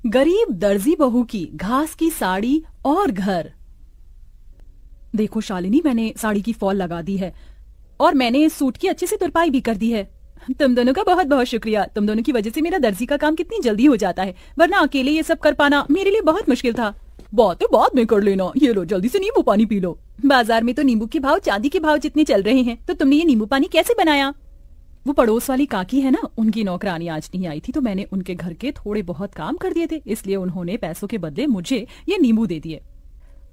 गरीब दर्जी बहू की घास की साड़ी और घर। देखो शालिनी, मैंने साड़ी की फॉल लगा दी है और मैंने इस सूट की अच्छे से तुरपाई भी कर दी है। तुम दोनों का बहुत बहुत शुक्रिया। तुम दोनों की वजह से मेरा दर्जी का काम कितनी जल्दी हो जाता है, वरना अकेले ये सब कर पाना मेरे लिए बहुत मुश्किल था। बातें बाद में कर लेना, ये लो जल्दी से नींबू पानी पी लो। बाजार में तो नींबू के भाव चांदी के भाव जितने चल रहे हैं, तो तुमने ये नींबू पानी कैसे बनाया? वो पड़ोस वाली काकी है ना, उनकी नौकरानी आज नहीं आई थी, तो मैंने उनके घर के थोड़े बहुत काम कर दिए थे, इसलिए उन्होंने पैसों के बदले मुझे ये नींबू दे दिए।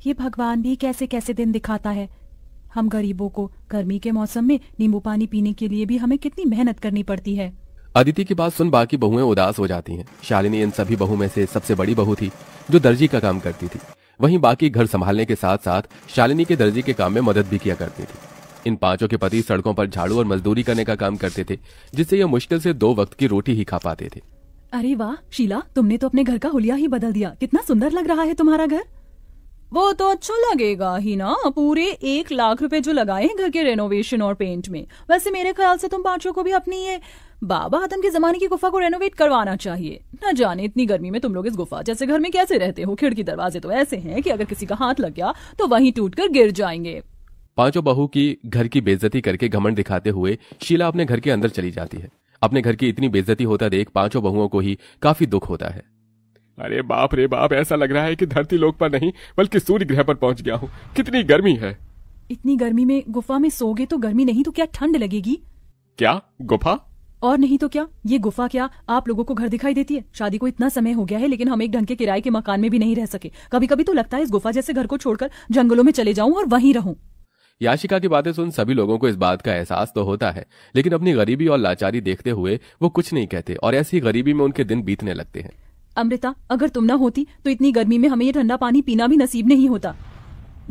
ये भगवान भी कैसे कैसे दिन दिखाता है। हम गरीबों को गर्मी के मौसम में नींबू पानी पीने के लिए भी हमें कितनी मेहनत करनी पड़ती है। अदिति की बात सुन बाकी बहुएं उदास हो जाती हैं। शालिनी इन सभी बहू में से सबसे बड़ी बहू थी जो दर्जी का काम करती थी। वहीं बाकी घर संभालने के साथ साथ शालिनी के दर्जी के काम में मदद भी किया करती थी। इन पांचों के पति सड़कों पर झाड़ू और मजदूरी करने का काम करते थे, जिससे यह मुश्किल से 2 वक्त की रोटी ही खा पाते थे। अरे वाह शीला, तुमने तो अपने घर का हुलिया ही बदल दिया। कितना सुंदर लग रहा है तुम्हारा घर। वो तो अच्छा लगेगा ही ना, पूरे 1 लाख रुपए जो लगाए हैं घर के रेनोवेशन और पेंट में। वैसे मेरे ख्याल से तुम पांचों को भी अपनी ये बाबा आदम के जमाने की गुफा को रेनोवेट करवाना चाहिए। न जाने इतनी गर्मी में तुम लोग इस गुफा जैसे घर में कैसे रहते हो। खिड़की दरवाजे तो ऐसे हैं कि अगर किसी का हाथ लग गया तो वहीं टूटकर गिर जाएंगे। पांचों बहू की घर की बेइज्जती करके घमंड दिखाते हुए शीला अपने घर के अंदर चली जाती है। अपने घर की इतनी बेइज्जती होता देख पांचों बहुओं को ही काफी दुख होता है। अरे बाप रे बाप, ऐसा लग रहा है कि धरती लोक पर नहीं बल्कि सूर्य ग्रह पर पहुंच गया हूँ। कितनी गर्मी है। इतनी गर्मी में गुफा में सोगे तो गर्मी नहीं तो क्या ठंड लगेगी? क्या गुफा? और नहीं तो क्या, ये गुफा क्या आप लोगों को घर दिखाई देती है? शादी को इतना समय हो गया है लेकिन हम एक ढंग के किराए के मकान में भी नहीं रह सके। कभी कभी तो लगता है इस गुफा जैसे घर को छोड़कर जंगलों में चले जाऊं और वहीं रहूं। याशिका की बातें सुन सभी लोगों को इस बात का एहसास तो होता है, लेकिन अपनी गरीबी और लाचारी देखते हुए वो कुछ नहीं कहते और ऐसी गरीबी में उनके दिन बीतने लगते हैं। अमृता, अगर तुम ना होती तो इतनी गर्मी में हमें ये ठंडा पानी पीना भी नसीब नहीं होता।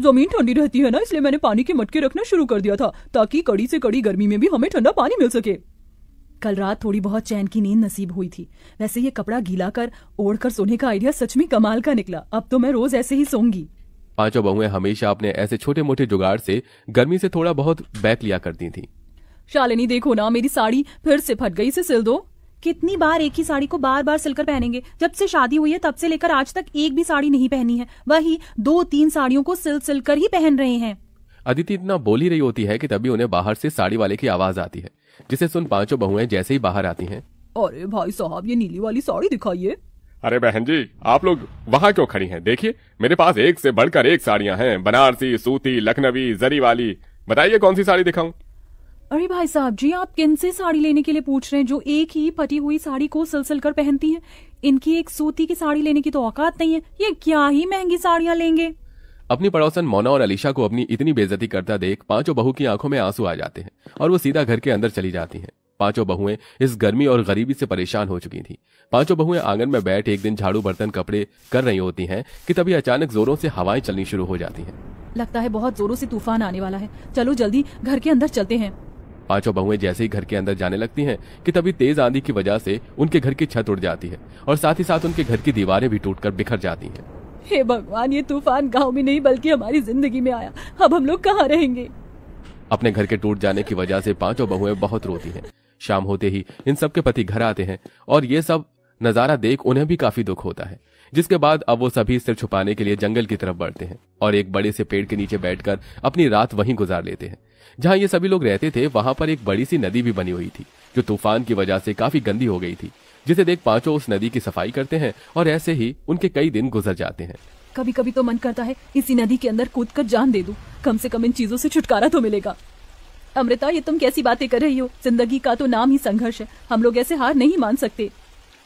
जमीन ठंडी रहती है ना, इसलिए मैंने पानी के मटके रखना शुरू कर दिया था ताकि कड़ी से कड़ी गर्मी में भी हमें ठंडा पानी मिल सके। कल रात थोड़ी बहुत चैन की नींद नसीब हुई थी। वैसे ये कपड़ा गीला कर ओढ़ कर सोने का आइडिया सच में कमाल का निकला। अब तो मैं रोज ऐसे ही सोऊंगी। पांचों बहुएं हमेशा अपने ऐसे छोटे मोटे जुगाड़ से गर्मी से थोड़ा बहुत बैक लिया करती थी। शालिनी देखो ना, मेरी साड़ी फिर से फट गई, इसे सिल दो। कितनी बार एक ही साड़ी को बार बार सिलकर पहनेंगे? जब से शादी हुई है तब से लेकर आज तक एक भी साड़ी नहीं पहनी है, वही 2-3 साड़ियों को सिल कर ही पहन रहे हैं। अदिति इतना बोल ही रही होती है कि तभी उन्हें बाहर से साड़ी वाले की आवाज आती है, जिसे सुन पांचों बहुएं जैसे ही बाहर आती हैं। अरे भाई साहब, ये नीली वाली साड़ी दिखाइए। अरे बहन जी, आप लोग वहाँ क्यों खड़ी हैं? देखिए मेरे पास एक से बढ़कर एक साड़ियाँ हैं, बनारसी, सूती, लखनवी, जरी वाली। बताइए कौन सी साड़ी दिखाऊं? अरे भाई साहब जी, आप किन से साड़ी लेने के लिए पूछ रहे हैं जो एक ही फटी हुई साड़ी को सिल कर पहनती हैं? इनकी एक सूती की साड़ी लेने की तो औकात नहीं है। ये क्या ही महंगी साड़ियाँ लेंगे। अपनी पड़ोसन मोना और अलीशा को अपनी इतनी बेइज्जती करता देख पांचों बहू की आंखों में आंसू आ जाते हैं और वो सीधा घर के अंदर चली जाती हैं। पांचों बहुएं इस गर्मी और गरीबी से परेशान हो चुकी थी। पांचों बहुएं आंगन में बैठ एक दिन झाड़ू बर्तन कपड़े कर रही होती हैं कि तभी अचानक जोरों से हवाएं चलनी शुरू हो जाती हैं। लगता है बहुत जोरों से तूफान आने वाला है। चलो जल्दी घर के अंदर चलते हैं। पांचों बहुएं जैसे ही घर के अंदर जाने लगती हैं कि तभी तेज आंधी की वजह से उनके घर की छत उड़ जाती है और साथ ही साथ उनके घर की दीवारें भी टूटकर बिखर जाती हैं। हे भगवान, ये तूफान गांव में नहीं बल्कि हमारी जिंदगी में आया। अब हम लोग कहाँ रहेंगे? अपने घर के टूट जाने की वजह से पांचों बहुएं बहुत रोती हैं। शाम होते ही इन सब के पति घर आते हैं और ये सब नजारा देख उन्हें भी काफी दुख होता है, जिसके बाद अब वो सभी सिर छुपाने के लिए जंगल की तरफ बढ़ते हैं और एक बड़े से पेड़ के नीचे बैठकर अपनी रात वहीं गुजार लेते हैं। जहां ये सभी लोग रहते थे वहां पर एक बड़ी सी नदी भी बनी हुई थी जो तूफान की वजह से काफी गंदी हो गई थी, जिसे देख पांचों उस नदी की सफाई करते हैं और ऐसे ही उनके कई दिन गुजर जाते हैं। कभी कभी तो मन करता है इसी नदी के अंदर कूदकर जान दे दूं, कम से कम इन चीजों से छुटकारा तो मिलेगा। अमृता, ये तुम कैसी बातें कर रही हो? जिंदगी का तो नाम ही संघर्ष है, हम लोग ऐसे हार नहीं मान सकते।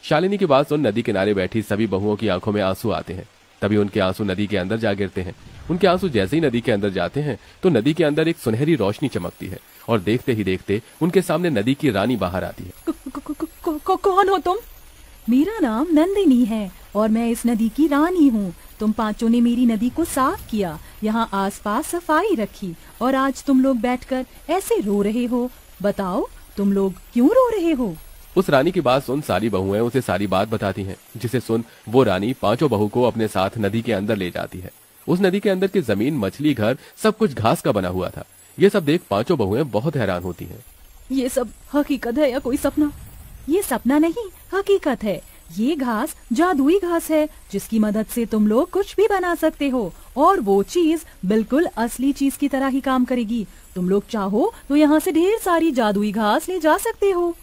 शालिनी की बात सुन नदी किनारे बैठी सभी बहुओं की आंखों में आंसू आते हैं। तभी उनके आंसू नदी के अंदर जा गिरते हैं। उनके आंसू जैसे ही नदी के अंदर जाते हैं तो नदी के अंदर एक सुनहरी रोशनी चमकती है और देखते ही देखते उनके सामने नदी की रानी बाहर आती है। कौन हो तुम? मेरा नाम नंदिनी है और मैं इस नदी की रानी हूँ। तुम पांचों ने मेरी नदी को साफ किया, यहाँ आसपास सफाई रखी और आज तुम लोग बैठकर ऐसे रो रहे हो। बताओ तुम लोग क्यों रो रहे हो? उस रानी की बात सुन सारी बहुएं उसे सारी बात बताती हैं, जिसे सुन वो रानी पांचों बहू को अपने साथ नदी के अंदर ले जाती है। उस नदी के अंदर की जमीन, मछली, घर सब कुछ घास का बना हुआ था। ये सब देख पांचों बहुएं बहुत हैरान होती हैं। ये सब हकीकत है या कोई सपना? ये सपना नहीं, हकीकत है। ये घास जादुई घास है जिसकी मदद से तुम लोग कुछ भी बना सकते हो और वो चीज बिल्कुल असली चीज की तरह ही काम करेगी। तुम लोग चाहो तो यहाँ से ढेर सारी जादुई घास ले जा सकते हो।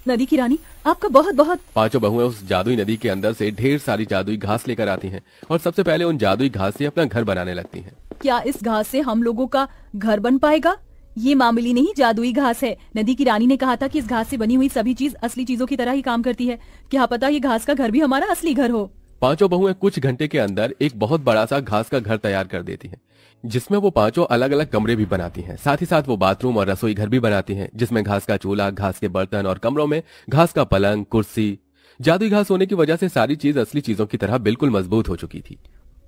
नदी की रानी आपका बहुत बहुत। पांचों बहुएं उस जादुई नदी के अंदर से ढेर सारी जादुई घास लेकर आती हैं और सबसे पहले उन जादुई घास से अपना घर बनाने लगती हैं। क्या इस घास से हम लोगों का घर बन पाएगा? ये मामूली नहीं जादुई घास है। नदी की रानी ने कहा था कि इस घास से बनी हुई सभी चीज असली चीजों की तरह ही काम करती है। क्या पता ये घास का घर भी हमारा असली घर हो। पांचों बहुएं कुछ घंटे के अंदर एक बहुत बड़ा सा घास का घर तैयार कर देती हैं, जिसमें वो पांचों अलग अलग कमरे भी बनाती हैं। साथ ही साथ वो बाथरूम और रसोई घर भी बनाती हैं, जिसमें घास का चूल्हा, घास के बर्तन और कमरों में घास का पलंग, कुर्सी। जादुई घास होने की वजह से सारी चीज असली चीजों की तरह बिल्कुल मजबूत हो चुकी थी।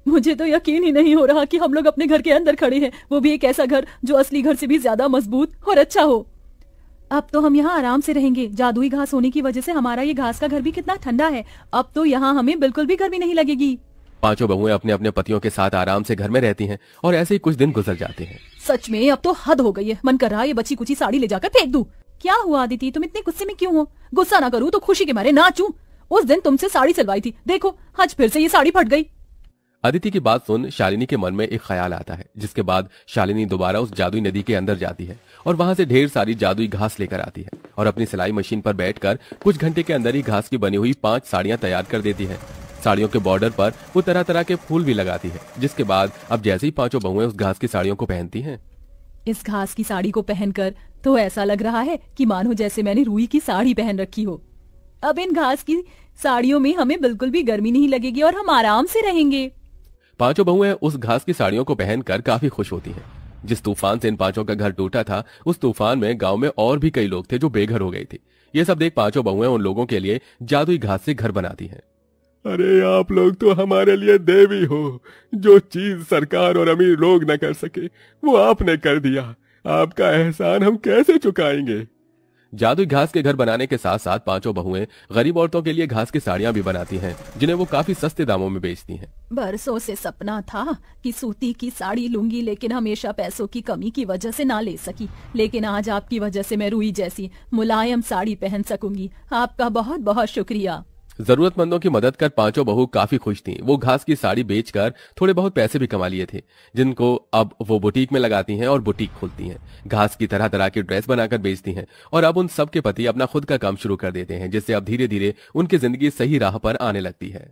मुझे तो यकीन ही नहीं हो रहा कि हम लोग अपने घर के अंदर खड़े हैं, वो भी एक ऐसा घर जो असली घर से भी ज्यादा मजबूत और अच्छा हो। अब तो हम यहाँ आराम से रहेंगे। जादुई घास होने की वजह से हमारा ये घास का घर भी कितना ठंडा है। अब तो यहाँ हमें बिल्कुल भी गर्मी नहीं लगेगी। पांचों बहुएं अपने अपने पतियों के साथ आराम से घर में रहती हैं और ऐसे ही कुछ दिन गुजर जाते हैं। सच में अब तो हद हो गई है। मन कर रहा है ये बची कुची साड़ी ले जाकर फेंक दूं। क्या हुआ अदिति, तुम इतने गुस्से में क्यों हो? गुस्सा ना करूँ तो खुशी के मारे नाचूं। उस दिन तुमसे साड़ी सिलवाई थी, देखो आज फिर से ये साड़ी फट गई। अदिति की बात सुन शालिनी के मन में एक ख्याल आता है, जिसके बाद शालिनी दोबारा उस जादुई नदी के अंदर जाती है और वहां से ढेर सारी जादुई घास लेकर आती है और अपनी सिलाई मशीन पर बैठकर कुछ घंटे के अंदर ही घास की बनी हुई 5 साड़ियां तैयार कर देती है। साड़ियों के बॉर्डर पर वो तरह तरह के फूल भी लगाती है, जिसके बाद अब जैसे ही पांचों बहुएं उस घास की साड़ियों को पहनती हैं। इस घास की साड़ी को पहनकर तो ऐसा लग रहा है कि मानो जैसे मैंने रुई की साड़ी पहन रखी हो। अब इन घास की साड़ियों में हमें बिल्कुल भी गर्मी नहीं लगेगी और हम आराम से रहेंगे। पांचों बहुएं उस घास की साड़ियों को पहनकर काफी खुश होती हैं। जिस तूफान से इन पांचों का घर टूटा था, उस तूफान में गांव में और भी कई लोग थे जो बेघर हो गए थे। ये सब देख पांचों बहुएं उन लोगों के लिए जादुई घास से घर बनाती हैं। अरे आप लोग तो हमारे लिए देवी हो। जो चीज सरकार और अमीर लोग न कर सके वो आपने कर दिया। आपका एहसान हम कैसे चुकाएंगे। जादुई घास के घर बनाने के साथ साथ पांचों बहुएं गरीब औरतों के लिए घास की साड़ियां भी बनाती हैं, जिन्हें वो काफी सस्ते दामों में बेचती हैं। बरसों से सपना था कि सूती की साड़ी लूंगी, लेकिन हमेशा पैसों की कमी की वजह से ना ले सकी। लेकिन आज आपकी वजह से मैं रुई जैसी मुलायम साड़ी पहन सकूंगी। आपका बहुत बहुत शुक्रिया। जरूरतमंदों की मदद कर पांचों बहू काफी खुश थीं। वो घास की साड़ी बेचकर थोड़े बहुत पैसे भी कमा लिए थे, जिनको अब वो बुटीक में लगाती हैं और बुटीक खोलती हैं। घास की तरह तरह की ड्रेस बनाकर बेचती हैं और अब उन सब के पति अपना खुद का काम शुरू कर देते हैं, जिससे अब धीरे धीरे उनकी जिंदगी सही राह पर आने लगती है।